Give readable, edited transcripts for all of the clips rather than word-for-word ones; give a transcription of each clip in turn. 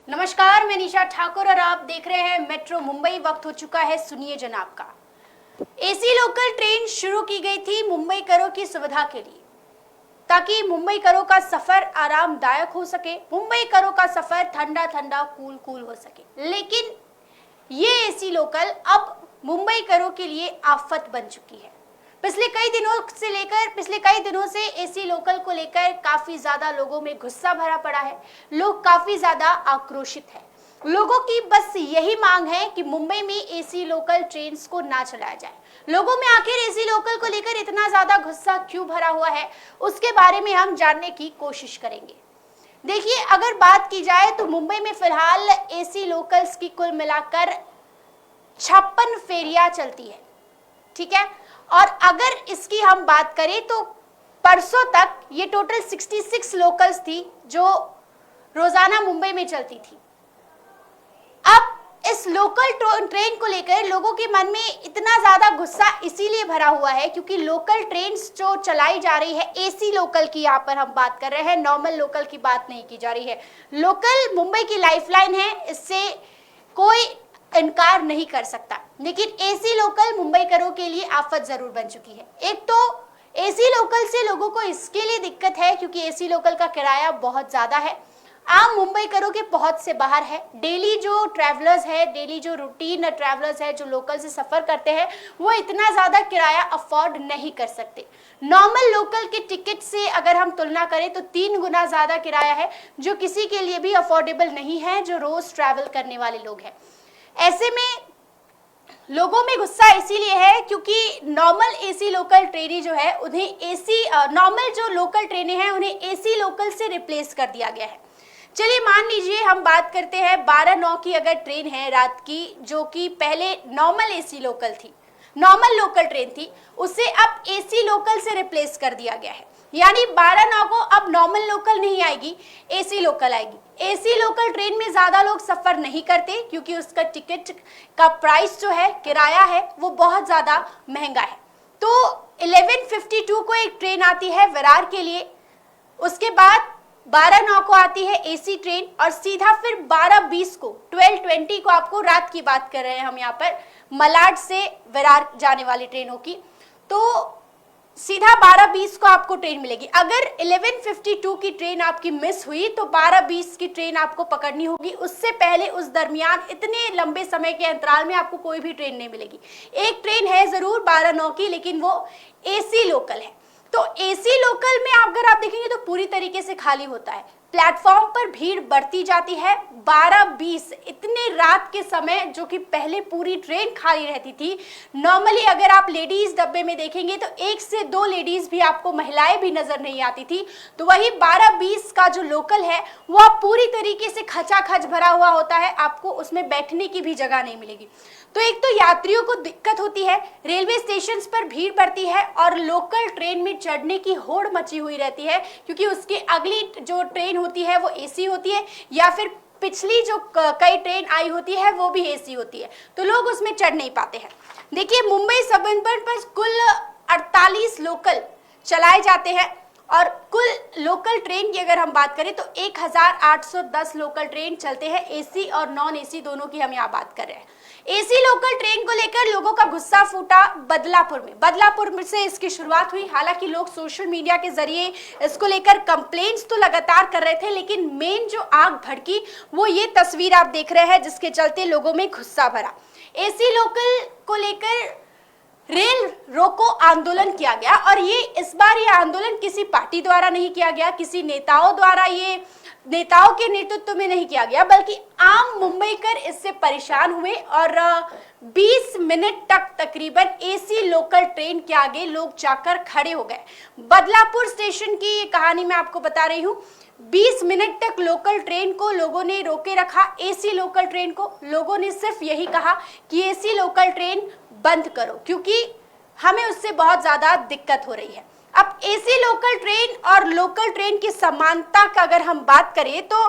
नमस्कार, मैं निशा ठाकुर और आप देख रहे हैं मेट्रो मुंबई। वक्त हो चुका है, सुनिए जनाब का। एसी लोकल ट्रेन शुरू की गई थी मुंबई करों की सुविधा के लिए, ताकि मुंबई करों का सफर आरामदायक हो सके, मुंबई करों का सफर ठंडा ठंडा कूल कूल हो सके। लेकिन ये एसी लोकल अब मुंबई करों के लिए आफत बन चुकी है। पिछले कई दिनों से एसी लोकल को लेकर काफी ज्यादा लोगों में गुस्सा भरा पड़ा है। लोग काफी ज्यादा आक्रोशित हैं। लोगों की बस यही मांग है कि मुंबई में एसी लोकल ट्रेन्स को ना चलाया जाए। लोगों में आखिर एसी लोकल को लेकर इतना ज्यादा गुस्सा क्यों भरा हुआ है, उसके बारे में हम जानने की कोशिश करेंगे। देखिए, अगर बात की जाए तो मुंबई में फिलहाल एसी लोकल्स की कुल मिलाकर 56 फेरियां चलती है, ठीक है। और अगर इसकी हम बात करें तो परसों तक ये टोटल 66 लोकल्स थी जो रोजाना मुंबई में चलती थी। अब इस लोकल ट्रेन को लेकर लोगों के मन में इतना ज्यादा गुस्सा इसीलिए भरा हुआ है क्योंकि लोकल ट्रेन्स जो चलाई जा रही है, एसी लोकल की यहाँ पर हम बात कर रहे हैं, नॉर्मल लोकल की बात नहीं की जा रही है। लोकल मुंबई की लाइफलाइन है, इससे कोई इनकार नहीं कर सकता। लेकिन एसी लोकल मुंबई करों के लिए आफत जरूर बन चुकी है। एक तो एसी लोकल से लोगों को इसके लिए दिक्कत है क्योंकि एसी लोकल का किराया बहुत ज्यादा है, आम मुंबई करों के पहुंच से बाहर है। डेली जो ट्रैवलर्स है, डेली जो रूटीन ट्रैवलर्स है, जो लोकल से सफर करते हैं, वो इतना ज्यादा किराया अफोर्ड नहीं कर सकते। नॉर्मल लोकल के टिकट से अगर हम तुलना करें तो 3 गुना ज्यादा किराया है, जो किसी के लिए भी अफोर्डेबल नहीं है, जो रोज ट्रैवल करने वाले लोग हैं। ऐसे में लोगों में गुस्सा इसीलिए है क्योंकि नॉर्मल एसी लोकल ट्रेनें जो है उन्हें नॉर्मल जो लोकल ट्रेनें हैं उन्हें एसी लोकल से रिप्लेस कर दिया गया है। चलिए मान लीजिए हम बात करते हैं 12-9 की अगर ट्रेन है रात की, जो कि पहले नॉर्मल एसी लोकल थी, नॉर्मल लोकल ट्रेन थी, उसे अब एसी लोकल से रिप्लेस कर दिया गया है। यानी 12-9 को अब नॉर्मल लोकल नहीं आएगी, एसी लोकल आएगी। एसी लोकल ट्रेन में ज्यादा लोग सफर नहीं करते क्योंकि उसका टिकट का प्राइस जो है, किराया है, वो बहुत ज्यादा महंगा है। तो 11:52 को एक ट्रेन आती है विरार के लिए, उसके बाद 12-9 को आती है एसी ट्रेन और सीधा फिर 12:20 को 12:20 को, आपको रात की बात कर रहे हैं हम यहाँ पर, मलाड से विरार जाने वाली ट्रेनों की, तो सीधा 12:20 को आपको ट्रेन मिलेगी। अगर 11:52 की ट्रेन आपकी मिस हुई तो 12:20 की ट्रेन आपको पकड़नी होगी। उससे पहले उस दरमियान इतने लंबे समय के अंतराल में आपको कोई भी ट्रेन नहीं मिलेगी। एक ट्रेन है जरूर 12-9 की, लेकिन वो एसी लोकल है। तो एसी लोकल में अगर आप देखेंगे तो पूरी तरीके से खाली होता है, प्लेटफॉर्म पर भीड़ बढ़ती जाती है। 12:20 इतने रात के समय, जो कि पहले पूरी ट्रेन खाली रहती थी। नॉर्मली अगर आप लेडीज डब्बे में देखेंगे तो 1 से 2 लेडीज भी, आपको महिलाएं भी नजर नहीं आती थी। तो वही 12:20 का जो लोकल है वो पूरी तरीके से खचाखच भरा हुआ होता है, आपको उसमें बैठने की भी जगह नहीं मिलेगी। तो एक तो यात्रियों को दिक्कत होती है, रेलवे स्टेशन पर भीड़ बढ़ती है और लोकल ट्रेन में चढ़ने की होड़ मची हुई रहती है क्योंकि उसकी अगली जो ट्रेन होती है वो एसी होती है, या फिर पिछली जो कई ट्रेन आई होती है वो भी एसी होती है, तो लोग उसमें चढ़ नहीं पाते हैं। देखिए, मुंबई सबअर्बन पर कुल 48 लोकल चलाए जाते हैं और कुल लोकल ट्रेन की अगर हम बात करें तो 1810 लोकल ट्रेन चलते हैं, एसी और नॉन एसी दोनों की हम यहाँ बात कर रहे हैं। एसी लोकल ट्रेन को लेकर लोगों का गुस्सा फूटा बदलापुर में। बदलापुर से इसकी शुरुआत हुई। हालांकि लोग सोशल मीडिया के जरिए इसको लेकर कंप्लेंट्स तो लगातार कर रहे थे, लेकिन मेन जो आग भड़की वो ये तस्वीर आप देख रहे हैं, जिसके चलते लोगों में गुस्सा भरा। एसी लोकल को लेकर रेल रोको आंदोलन किया गया और इस बार ये आंदोलन किसी पार्टी द्वारा नहीं किया गया, किसी नेताओं द्वारा, ये नेताओं के नेतृत्व में नहीं किया गया, बल्कि आम मुंबईकर इससे परेशान हुए और 20 मिनट तक तकरीबन एसी लोकल ट्रेन के आगे लोग जाकर खड़े हो गए। बदलापुर स्टेशन की ये कहानी मैं आपको बता रही हूँ। 20 मिनट तक लोकल ट्रेन को लोगों ने रोके रखा। एसी लोकल ट्रेन को लोगों ने सिर्फ यही कहा कि एसी लोकल ट्रेन बंद करो क्योंकि हमें उससे बहुत ज्यादा दिक्कत हो रही है। अब एसी लोकल ट्रेन और लोकल ट्रेन की समानता का अगर हम बात करें तो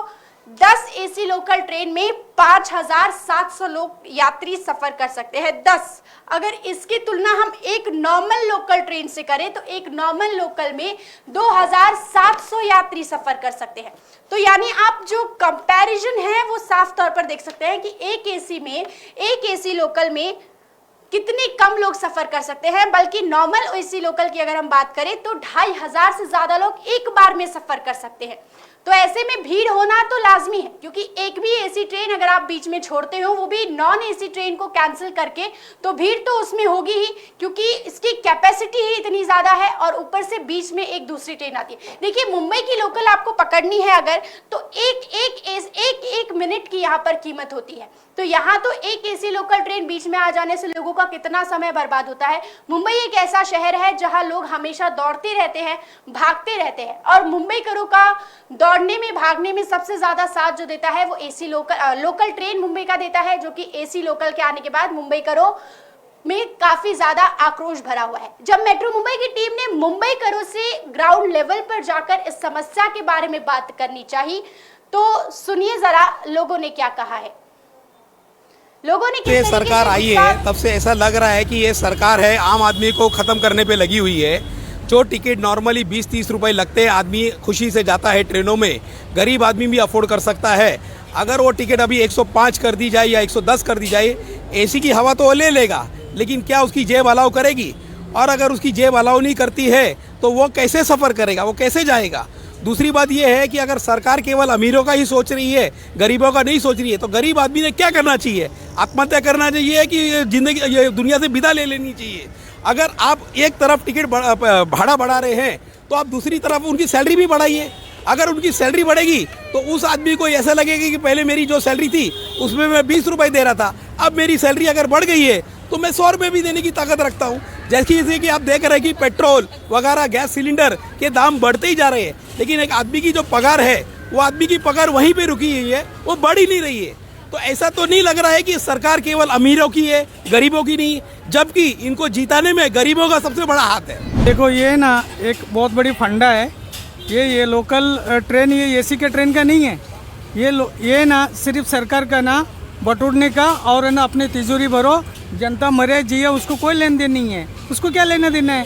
10 एसी लोकल ट्रेन में 5,700 लोग यात्री सफर कर सकते हैं। 10। अगर इसकी तुलना हम एक नॉर्मल लोकल ट्रेन से करें तो एक नॉर्मल लोकल में 2,700 यात्री सफर कर सकते हैं। तो यानी आप जो कंपैरिजन है वो साफ तौर पर देख सकते हैं कि एक एसी लोकल में कितने कम लोग सफर कर सकते हैं। बल्कि नॉर्मल एसी लोकल की अगर हम बात करें तो 2,500 से ज्यादा लोग एक बार में सफर कर सकते हैं। तो ऐसे में भीड़ होना तो लाजमी है, क्योंकि एक भी एसी ट्रेन अगर आप बीच में छोड़ते हो, वो भी नॉन एसी ट्रेन को कैंसिल करके, तो भीड़ तो उसमें होगी ही, क्योंकि इसकी कैपेसिटी ही इतनी ज्यादा है और ऊपर से बीच में एक दूसरी ट्रेन आती है। देखिए, मुंबई की लोकल आपको पकड़नी है अगर, तो एक मिनट की यहाँ पर कीमत होती है। तो यहाँ तो एक एसी लोकल ट्रेन बीच में आ जाने से लोगों का कितना समय बर्बाद होता है। मुंबई एक ऐसा शहर है जहां लोग हमेशा दौड़ते रहते हैं, भागते रहते हैं, और मुंबई करो का दौड़ने में, भागने में सबसे ज्यादा साथ जो देता है वो एसी लोकल ट्रेन मुंबई का देता है, जो कि एसी लोकल के आने के बाद मुंबई करो में काफी ज्यादा आक्रोश भरा हुआ है। जब मेट्रो मुंबई की टीम ने मुंबई करो से ग्राउंड लेवल पर जाकर इस समस्या के बारे में बात करनी चाहिए, तो सुनिए जरा लोगों ने क्या कहा है। लोगों ने ये सरकार आई है तब से ऐसा लग रहा है कि ये सरकार है आम आदमी को ख़त्म करने पे लगी हुई है। जो टिकट नॉर्मली 20-30 रुपए लगते हैं, आदमी खुशी से जाता है ट्रेनों में, गरीब आदमी भी अफोर्ड कर सकता है। अगर वो टिकट अभी 105 कर दी जाए या 110 कर दी जाए, एसी की हवा तो वो ले लेगा, लेकिन क्या उसकी जेब अलाउ करेगी? और अगर उसकी जेब अलाउ नहीं करती है तो वो कैसे सफ़र करेगा, वो कैसे जाएगा? दूसरी बात यह है कि अगर सरकार केवल अमीरों का ही सोच रही है, गरीबों का नहीं सोच रही है, तो गरीब आदमी ने क्या करना चाहिए? आत्महत्या करना चाहिए कि जिंदगी ये दुनिया से विदा ले लेनी चाहिए? अगर आप एक तरफ टिकट भाड़ा बढ़ा रहे हैं तो आप दूसरी तरफ उनकी सैलरी भी बढ़ाइए। अगर उनकी सैलरी बढ़ेगी तो उस आदमी को ऐसा लगेगा कि पहले मेरी जो सैलरी थी उसमें मैं 20 रुपये दे रहा था, अब मेरी सैलरी अगर बढ़ गई है तो मैं 100 रुपये भी देने की ताकत रखता हूँ। जैसे कि आप देख रहे हैं कि पेट्रोल वगैरह गैस सिलेंडर के दाम बढ़ते ही जा रहे हैं, लेकिन एक आदमी की जो पगार है वो आदमी की पगार वहीं पे रुकी हुई है, वो बढ़ ही नहीं रही है। तो ऐसा तो नहीं लग रहा है कि सरकार केवल अमीरों की है, गरीबों की नहीं, जबकि इनको जिताने में गरीबों का सबसे बड़ा हाथ है। देखो, ये ना एक बहुत बड़ी फंडा है। ये लोकल ट्रेन ये एसी के ट्रेन का नहीं है। ये ना सिर्फ सरकार का ना बटोरने का, और है ना अपने तिजोरी भरो, जनता मरे जिए, उसको कोई लेन देन नहीं है। उसको क्या लेना देना है?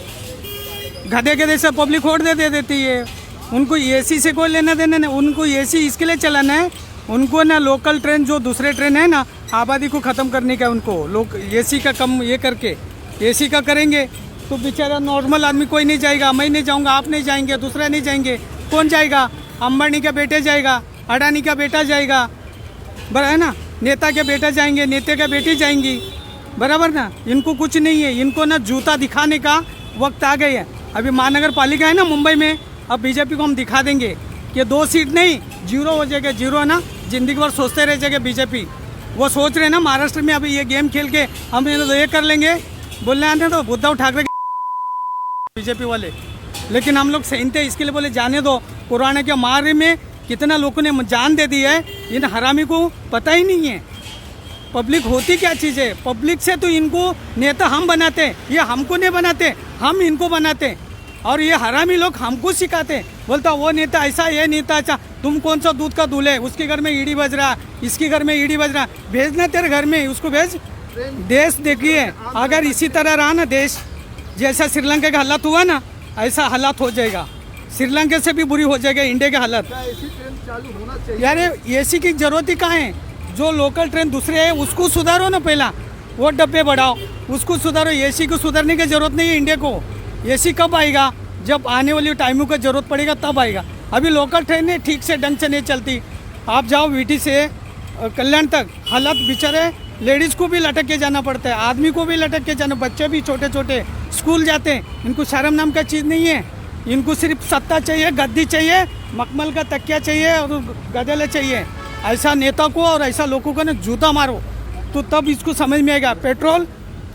गधे के जैसे पब्लिक वोट दे देती है। उनको एसी से कोई लेना देना नहीं। उनको एसी इसके लिए चलाना है, उनको ना लोकल ट्रेन जो दूसरे ट्रेन है ना, आबादी को ख़त्म करने का। उनको लोग एसी का कम ये करके एसी का करेंगे तो बेचारा नॉर्मल आदमी कोई नहीं जाएगा। मैं नहीं जाऊँगा, आप नहीं जाएंगे, दूसरा नहीं जाएंगे, कौन जाएगा? अंबानी का बेटे जाएगा, अडानी का बेटा जाएगा, बराबर है ना, नेता के बेटा जाएंगे, नेता के बेटी जाएंगी, बराबर ना। इनको कुछ नहीं है, इनको ना जूता दिखाने का वक्त आ गया है। अभी महानगर पालिका है ना मुंबई में, अब बीजेपी को हम दिखा देंगे कि 2 सीट नहीं, 0 हो जाएगा। 0 है ना, जिंदगी भर सोचते रह जाएगा बीजेपी। वो सोच रहे हैं ना महाराष्ट्र में अभी ये गेम खेल के हम ये कर लेंगे, बोलने आते तो उद्धव ठाकरे बीजेपी वाले। लेकिन हम लोग सहनते हैं, इसके लिए बोले जाने दो। कोरोना के मार में कितना लोगों ने जान दे दी है, इन हरामी को पता ही नहीं है पब्लिक होती क्या चीज़ है। पब्लिक से तो इनको नेता हम बनाते हैं, ये हमको नहीं बनाते, हम इनको बनाते हैं। और ये हरामी लोग हमको सिखाते हैं, बोलता वो नेता ऐसा, ये नेता अच्छा। तुम कौन सा दूध का दूल्हे? उसके घर में ईडी बज रहा, इसके घर में ईडी बज रहा, भेजना तेरे घर में, उसको भेज। देश देखिए, अगर इसी तरह रहा ना देश, जैसा श्रीलंका का हालात हुआ ना, ऐसा हालात हो जाएगा। श्रीलंका से भी बुरी हो जाएगा इंडिया के हालत। यार एसी की जरूरत ही कहाँ है? जो लोकल ट्रेन दूसरे है उसको सुधारो ना, पहला वो डब्बे बढ़ाओ, उसको सुधारो। एसी को सुधारने की जरूरत नहीं है इंडिया को। एसी कब आएगा? जब आने वाली टाइमों का जरूरत पड़ेगा तब आएगा। अभी लोकल ट्रेनें ठीक से ढंग से नहीं चलती। आप जाओ वीटी से कल्याण तक, हालत बेचारे लेडीज़ को भी लटक के जाना पड़ता है, आदमी को भी लटक के जाना, बच्चे भी छोटे छोटे स्कूल जाते हैं। इनको शर्म नाम का चीज़ नहीं है। इनको सिर्फ सत्ता चाहिए, गद्दी चाहिए, मखमल का तकिया चाहिए और गदेले चाहिए। ऐसा नेता को और ऐसा लोगों को ना जूता मारो तो तब इसको समझ में आएगा। पेट्रोल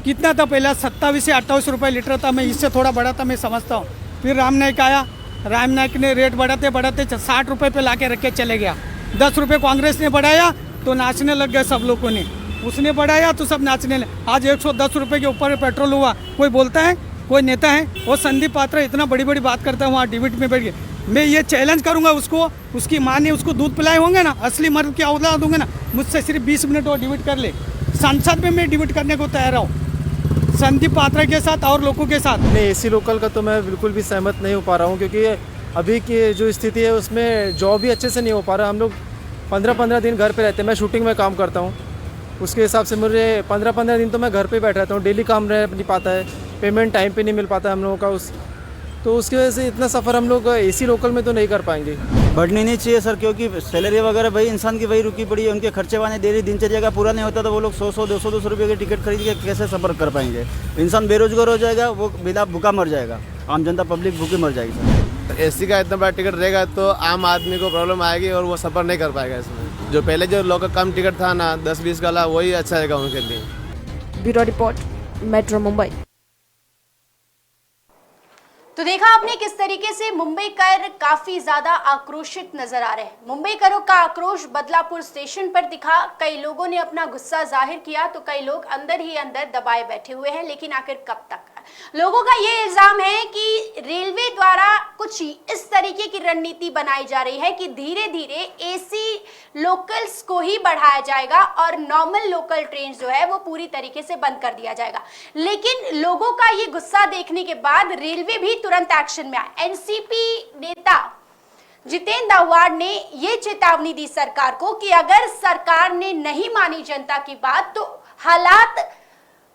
कितना था पहला? 27 से 28 रुपये लीटर था। मैं इससे थोड़ा बड़ा था, मैं समझता हूँ। फिर राम नाईक आया, राम नाईक ने रेट बढ़ाते बढ़ाते 60 रुपये पे ला के रख के चले गया। 10 रुपये कांग्रेस ने बढ़ाया तो नाचने लग गए सब लोगों ने। उसने बढ़ाया तो सब नाचने लगे। आज 110 रुपये के ऊपर पेट्रोल हुआ, कोई बोलता है? कोई नेता है? वो संदीप पात्रा इतना बड़ी बड़ी बात करता है वहाँ डिबेट में बैठ के। मैं ये चैलेंज करूंगा उसको, उसकी माँ ने उसको दूध पिलाए होंगे ना, असली मर्द की औलाद होंगे ना, मुझसे सिर्फ 20 मिनट और डिबेट कर ले। संसद में मैं डिबेट करने को तैयार हूँ, संदीप पात्रा के साथ और लोगों के साथ। नहीं, एसी लोकल का तो मैं बिल्कुल भी सहमत नहीं हो पा रहा हूँ, क्योंकि अभी की जो स्थिति है उसमें जॉब भी अच्छे से नहीं हो पा रहा। हम लोग 15-15 दिन घर पे रहते हैं। मैं शूटिंग में काम करता हूँ, उसके हिसाब से मुझे 15-15 दिन तो मैं घर पे बैठ रहता हूँ। डेली काम रह नहीं पाता है, पेमेंट टाइम पे नहीं मिल पाता हम लोगों का। तो उसकी वजह से इतना सफ़र हम लोग एसी लोकल में तो नहीं कर पाएंगे। बढ़नी नहीं चाहिए सर, क्योंकि सैलरी वगैरह भाई इंसान की वही रुकी पड़ी है। उनके खर्चे वाने डेली दिनचर्या का पूरा नहीं होता, तो वो लोग 100-100, 200-200 रुपये की टिकट खरीद के कैसे सफ़र कर पाएंगे। इंसान बेरोजगार हो जाएगा, वो बिना भूखा मर जाएगा, आम जनता पब्लिक भूखी मर जाएगी सर। एसी का इतना बड़ा टिकट रहेगा तो आम आदमी को प्रॉब्लम आएगी और वो सफ़र नहीं कर पाएगा इसमें। जो पहले जो लोकल कम टिकट था ना 10-20 का, वही अच्छा रहेगा उनके लिए। Bureau report, metro Mumbai. तो देखा आपने किस तरीके से मुंबई कर काफी ज्यादा आक्रोशित नजर आ रहे हैं। मुंबई करों का आक्रोश बदलापुर स्टेशन पर दिखा। कई लोगों ने अपना गुस्सा जाहिर किया तो कई लोग अंदर ही अंदर दबाए बैठे हुए हैं। लेकिन आखिर कब तक? लोगों का ये इल्जाम है कि रेलवे द्वारा कुछ इस तरीके की रणनीति बनाई जा रही है कि धीरे धीरे एसी लोकल्स को ही बढ़ाया जाएगा और नॉर्मल लोकल ट्रेन जो है वो पूरी तरीके से बंद कर दिया जाएगा। लेकिन लोगों का ये गुस्सा देखने के बाद रेलवे भी तुरंत एक्शन में आया। एनसीपी नेता जितेंद्र आव्हाड ने ये चेतावनी दी सरकार को कि अगर सरकार ने नहीं मानी जनता की बात तो हालात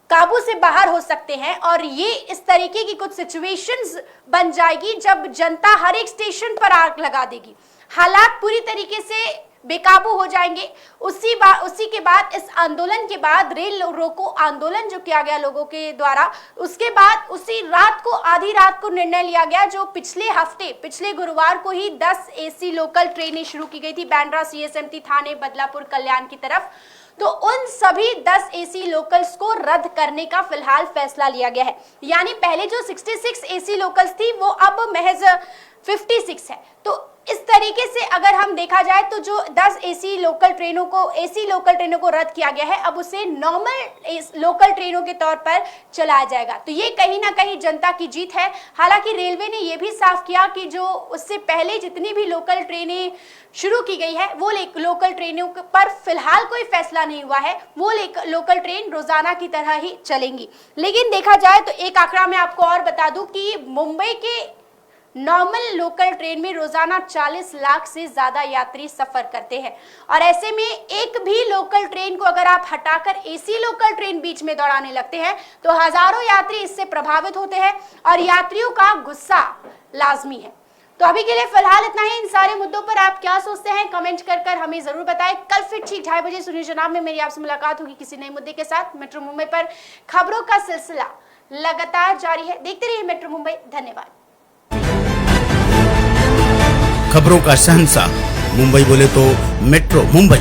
काबू से बाहर हो सकते हैं और ये इस तरीके की कुछ सिचुएशंस बन जाएगी जब जनता हर एक स्टेशन पर आग लगा देगी, हालात पूरी तरीके से बेकाबू हो जाएंगे। उसी के बाद इस आंदोलन के बाद रेल रोको आंदोलन जो किया गया लोगों के द्वारा, उसके बाद उसी रात को आधी रात को निर्णय लिया गया जो पिछले गुरुवार को ही 10 एसी लोकल ट्रेनें शुरू की गई थी बांद्रा सीएसएमटी थाने बदलापुर कल्याण की तरफ। तो उन सभी 10 एसी लोकल्स को रद्द करने का फिलहाल फैसला लिया गया है। यानी पहले जो 66 एसी लोकल्स थी वो अब महज 56 है। तो इस तरीके से अगर हम देखा जाए तो जो 10 एसी लोकल ट्रेनों को रद्द किया गया है, अब उसे नॉर्मल लोकल ट्रेनों के तौर पर चलाया जाएगा। तो ये कहीं ना कहीं जनता की जीत है। हालांकि रेलवे ने यह भी साफ किया कि जो उससे पहले जितनी भी लोकल ट्रेनें शुरू की गई है वो लोकल ट्रेनों पर फिलहाल कोई फैसला नहीं हुआ है, वो लोकल ट्रेन रोजाना की तरह ही चलेंगी। लेकिन देखा जाए तो एक आंकड़ा मैं आपको और बता दूं कि मुंबई के नॉर्मल लोकल ट्रेन में रोजाना 40 लाख से ज्यादा यात्री सफर करते हैं और ऐसे में एक भी लोकल ट्रेन को अगर आप हटाकर एसी लोकल ट्रेन बीच में दौड़ाने लगते हैं तो हजारों यात्री इससे प्रभावित होते हैं और यात्रियों का गुस्सा लाजमी है। तो अभी के लिए फिलहाल इतना ही। इन सारे मुद्दों पर आप क्या सोचते हैं कमेंट कर हमें जरूर बताएं। कल फिर ठीक 2:30 बजे सुनिए जनाब में मेरी आपसे मुलाकात होगी किसी नए मुद्दे के साथ। मेट्रो मुंबई पर खबरों का सिलसिला लगातार जारी है, देखते रहिए मेट्रो मुंबई। धन्यवाद। खबरों का शहंशाह मुंबई बोले तो मेट्रो मुंबई।